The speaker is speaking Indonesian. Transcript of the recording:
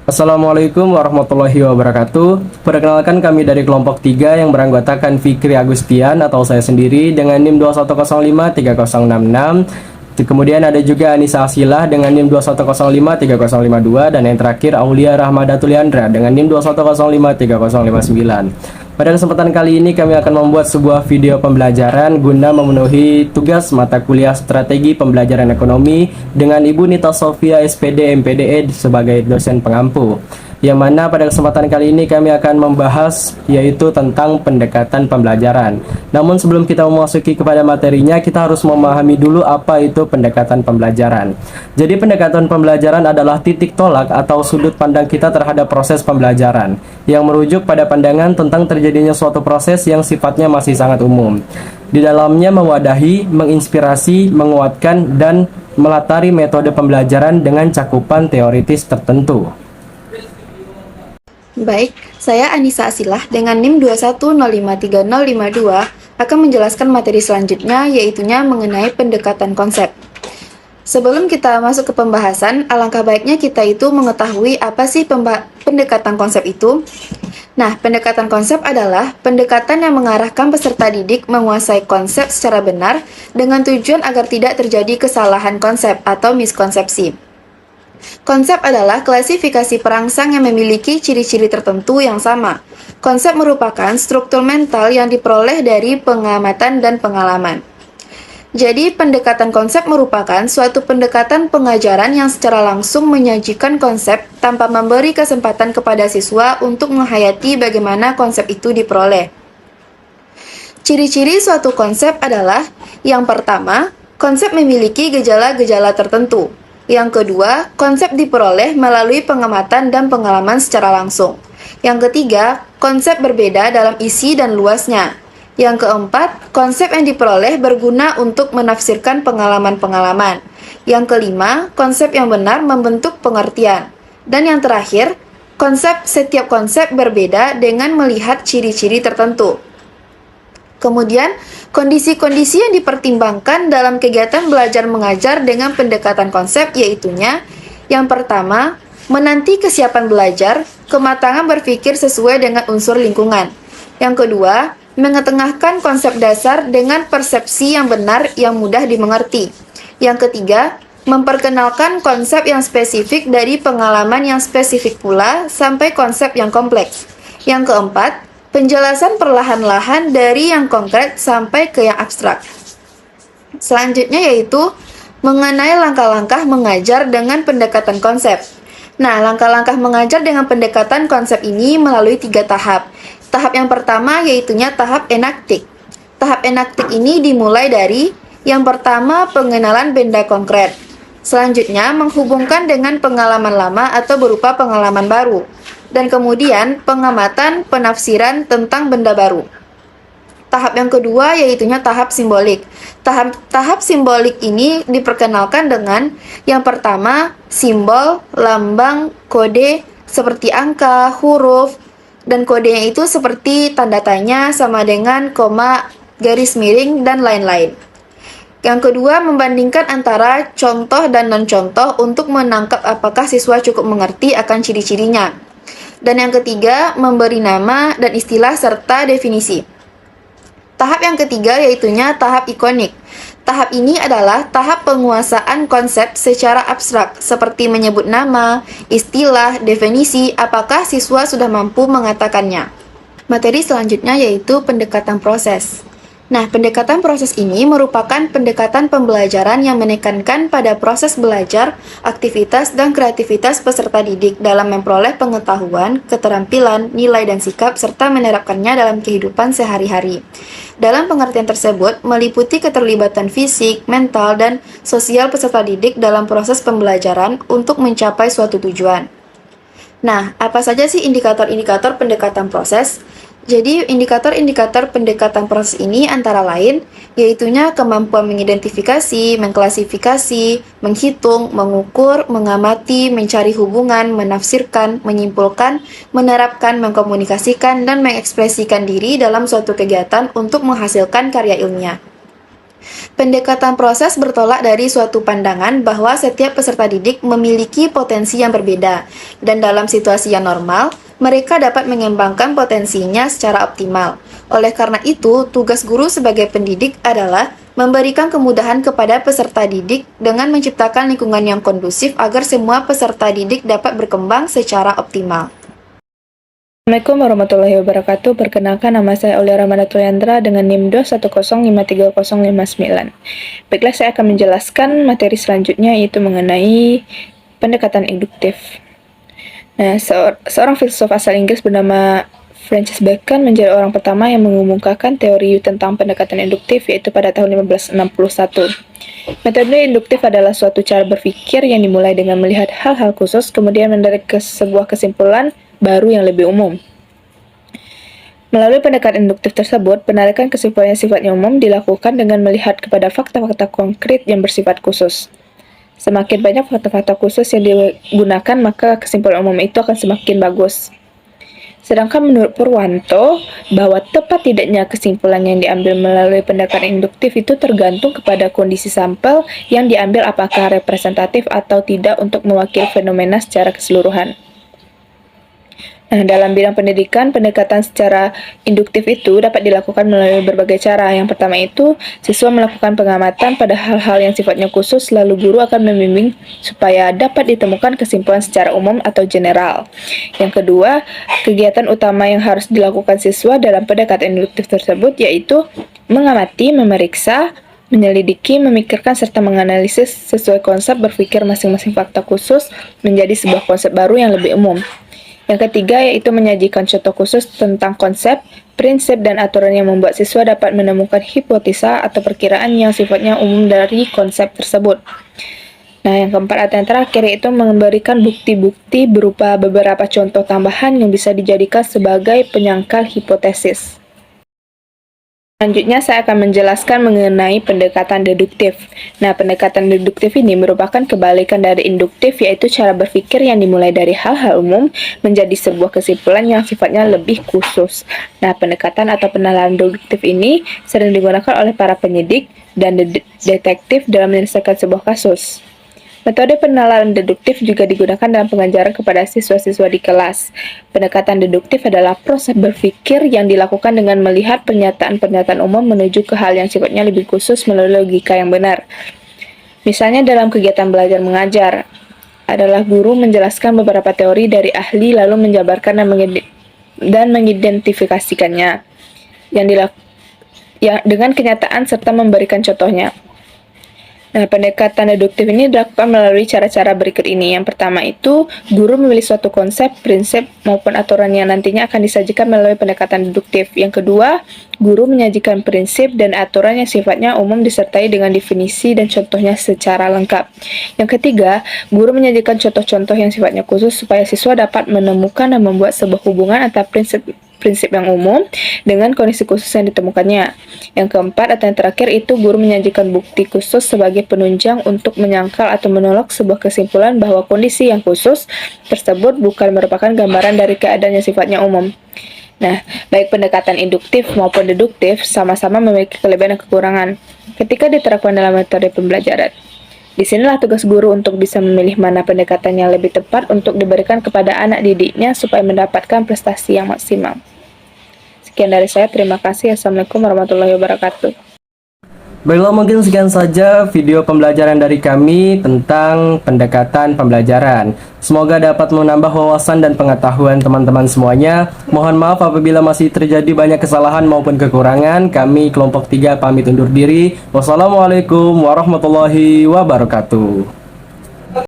Assalamualaikum warahmatullahi wabarakatuh. Perkenalkan kami dari kelompok 3 yang beranggotakan Fikri Agustian atau saya sendiri dengan NIM 21053066. Kemudian ada juga Anissa Asilah dengan NIM 21053052 dan yang terakhir Aulia Rahmadatul Yandra dengan NIM 21053059. Pada kesempatan kali ini kami akan membuat sebuah video pembelajaran guna memenuhi tugas mata kuliah Strategi Pembelajaran Ekonomi dengan Ibu Nita Sofia SPD MPDE sebagai dosen pengampu. Yang mana pada kesempatan kali ini kami akan membahas yaitu tentang pendekatan pembelajaran. Namun sebelum kita memasuki kepada materinya, kita harus memahami dulu apa itu pendekatan pembelajaran. Jadi pendekatan pembelajaran adalah titik tolak atau sudut pandang kita terhadap proses pembelajaran yang merujuk pada pandangan tentang terjadinya suatu proses yang sifatnya masih sangat umum. Di dalamnya mewadahi, menginspirasi, menguatkan, dan melatari metode pembelajaran dengan cakupan teoritis tertentu. Baik, saya Anissa Asilah dengan NIM 21053052 akan menjelaskan materi selanjutnya, yaitunya mengenai pendekatan konsep. Sebelum kita masuk ke pembahasan, alangkah baiknya kita itu mengetahui apa sih pendekatan konsep itu. Nah, pendekatan konsep adalah pendekatan yang mengarahkan peserta didik menguasai konsep secara benar dengan tujuan agar tidak terjadi kesalahan konsep atau miskonsepsi. Konsep adalah klasifikasi perangsang yang memiliki ciri-ciri tertentu yang sama. Konsep merupakan struktur mental yang diperoleh dari pengamatan dan pengalaman. Jadi, pendekatan konsep merupakan suatu pendekatan pengajaran yang secara langsung menyajikan konsep tanpa memberi kesempatan kepada siswa untuk menghayati bagaimana konsep itu diperoleh. Ciri-ciri suatu konsep adalah, yang pertama, konsep memiliki gejala-gejala tertentu. Yang kedua, konsep diperoleh melalui pengamatan dan pengalaman secara langsung. Yang ketiga, konsep berbeda dalam isi dan luasnya. Yang keempat, konsep yang diperoleh berguna untuk menafsirkan pengalaman-pengalaman. Yang kelima, konsep yang benar membentuk pengertian. Dan yang terakhir, setiap konsep berbeda dengan melihat ciri-ciri tertentu. Kemudian, kondisi-kondisi yang dipertimbangkan dalam kegiatan belajar mengajar dengan pendekatan konsep yaitunya, yang pertama, menanti kesiapan belajar, kematangan berpikir sesuai dengan unsur lingkungan. Yang kedua, mengetengahkan konsep dasar dengan persepsi yang benar yang mudah dimengerti. Yang ketiga, memperkenalkan konsep yang spesifik dari pengalaman yang spesifik pula sampai konsep yang kompleks. Yang keempat, penjelasan perlahan-lahan dari yang konkret sampai ke yang abstrak. Selanjutnya yaitu mengenai langkah-langkah mengajar dengan pendekatan konsep. Nah, langkah-langkah mengajar dengan pendekatan konsep ini melalui 3 tahap. Tahap yang pertama yaitunya tahap enaktik. Tahap enaktik ini dimulai dari yang pertama pengenalan benda konkret. Selanjutnya menghubungkan dengan pengalaman lama atau berupa pengalaman baru. Dan kemudian pengamatan penafsiran tentang benda baru. Tahap yang kedua yaitunya tahap simbolik. Tahap simbolik ini diperkenalkan dengan yang pertama simbol, lambang, kode seperti angka, huruf, dan kodenya itu seperti tanda tanya sama dengan koma, garis miring, dan lain-lain. Yang kedua, membandingkan antara contoh dan non-contoh untuk menangkap apakah siswa cukup mengerti akan ciri-cirinya. Dan yang ketiga, memberi nama dan istilah serta definisi. Tahap yang ketiga yaitunya tahap ikonik. Tahap ini adalah tahap penguasaan konsep secara abstrak, seperti menyebut nama, istilah, definisi, apakah siswa sudah mampu mengatakannya. Materi selanjutnya yaitu pendekatan proses. Nah, pendekatan proses ini merupakan pendekatan pembelajaran yang menekankan pada proses belajar, aktivitas, dan kreativitas peserta didik dalam memperoleh pengetahuan, keterampilan, nilai, dan sikap, serta menerapkannya dalam kehidupan sehari-hari. Dalam pengertian tersebut, meliputi keterlibatan fisik, mental, dan sosial peserta didik dalam proses pembelajaran untuk mencapai suatu tujuan. Nah, apa saja sih indikator-indikator pendekatan proses? Jadi, indikator-indikator pendekatan proses ini antara lain, yaitunya kemampuan mengidentifikasi, mengklasifikasi, menghitung, mengukur, mengamati, mencari hubungan, menafsirkan, menyimpulkan, menerapkan, mengkomunikasikan, dan mengekspresikan diri dalam suatu kegiatan untuk menghasilkan karya ilmiah. Pendekatan proses bertolak dari suatu pandangan bahwa setiap peserta didik memiliki potensi yang berbeda, dan dalam situasi yang normal, mereka dapat mengembangkan potensinya secara optimal. Oleh karena itu, tugas guru sebagai pendidik adalah memberikan kemudahan kepada peserta didik dengan menciptakan lingkungan yang kondusif agar semua peserta didik dapat berkembang secara optimal. Assalamualaikum warahmatullahi wabarakatuh. Perkenalkan, nama saya Aulia Ramadatul Yandra dengan NIM 210533059. Baiklah, saya akan menjelaskan materi selanjutnya, yaitu mengenai pendekatan induktif. Nah, seorang filsuf asal Inggris bernama Francis Bacon menjadi orang pertama yang mengumumkakan teori tentang pendekatan induktif, yaitu pada tahun 1561. Metode induktif adalah suatu cara berpikir yang dimulai dengan melihat hal-hal khusus, kemudian menarik ke sebuah kesimpulan baru yang lebih umum. Melalui pendekatan induktif tersebut, penarikan kesimpulan yang sifatnya umum dilakukan dengan melihat kepada fakta-fakta konkret yang bersifat khusus. Semakin banyak fakta-fakta khusus yang digunakan, maka kesimpulan umum itu akan semakin bagus. Sedangkan menurut Purwanto, bahwa tepat tidaknya kesimpulan yang diambil melalui pendekatan induktif itu tergantung kepada kondisi sampel yang diambil, apakah representatif atau tidak untuk mewakili fenomena secara keseluruhan. Nah, dalam bidang pendidikan, pendekatan secara induktif itu dapat dilakukan melalui berbagai cara. Yang pertama itu, siswa melakukan pengamatan pada hal-hal yang sifatnya khusus, lalu guru akan membimbing supaya dapat ditemukan kesimpulan secara umum atau general. Yang kedua, kegiatan utama yang harus dilakukan siswa dalam pendekatan induktif tersebut yaitu mengamati, memeriksa, menyelidiki, memikirkan, serta menganalisis sesuai konsep berpikir masing-masing fakta khusus menjadi sebuah konsep baru yang lebih umum. Yang ketiga yaitu menyajikan contoh khusus tentang konsep, prinsip, dan aturan yang membuat siswa dapat menemukan hipotesa atau perkiraan yang sifatnya umum dari konsep tersebut. Nah, yang keempat atau yang terakhir yaitu memberikan bukti-bukti berupa beberapa contoh tambahan yang bisa dijadikan sebagai penyangkal hipotesis. Selanjutnya, saya akan menjelaskan mengenai pendekatan deduktif. Nah, pendekatan deduktif ini merupakan kebalikan dari induktif, yaitu cara berpikir yang dimulai dari hal-hal umum menjadi sebuah kesimpulan yang sifatnya lebih khusus. Nah, pendekatan atau penalaran deduktif ini sering digunakan oleh para penyidik dan detektif dalam menyelesaikan sebuah kasus. Metode penalaran deduktif juga digunakan dalam pengajaran kepada siswa-siswa di kelas. Pendekatan deduktif adalah proses berpikir yang dilakukan dengan melihat pernyataan-pernyataan umum menuju ke hal yang sifatnya lebih khusus melalui logika yang benar. Misalnya dalam kegiatan belajar mengajar, adalah guru menjelaskan beberapa teori dari ahli lalu menjabarkan dan mengidentifikasikannya dengan kenyataan serta memberikan contohnya. Nah, pendekatan deduktif ini dilakukan melalui cara-cara berikut ini. Yang pertama itu, guru memilih suatu konsep, prinsip, maupun aturan yang nantinya akan disajikan melalui pendekatan deduktif. Yang kedua, guru menyajikan prinsip dan aturan yang sifatnya umum disertai dengan definisi dan contohnya secara lengkap. Yang ketiga, guru menyajikan contoh-contoh yang sifatnya khusus supaya siswa dapat menemukan dan membuat sebuah hubungan antara prinsip yang umum dengan kondisi khusus yang ditemukannya. Yang keempat atau yang terakhir itu guru menyajikan bukti khusus sebagai penunjang untuk menyangkal atau menolak sebuah kesimpulan bahwa kondisi yang khusus tersebut bukan merupakan gambaran dari keadaan yang sifatnya umum. Nah, baik pendekatan induktif maupun deduktif sama-sama memiliki kelebihan dan kekurangan ketika diterapkan dalam metode pembelajaran. Disinilah tugas guru untuk bisa memilih mana pendekatan yang lebih tepat untuk diberikan kepada anak didiknya supaya mendapatkan prestasi yang maksimal. Sekian dari saya, terima kasih. Assalamualaikum warahmatullahi wabarakatuh. Baiklah, mungkin sekian saja video pembelajaran dari kami tentang pendekatan pembelajaran. Semoga dapat menambah wawasan dan pengetahuan teman-teman semuanya. Mohon maaf apabila masih terjadi banyak kesalahan maupun kekurangan. Kami kelompok 3 pamit undur diri. Wassalamualaikum warahmatullahi wabarakatuh.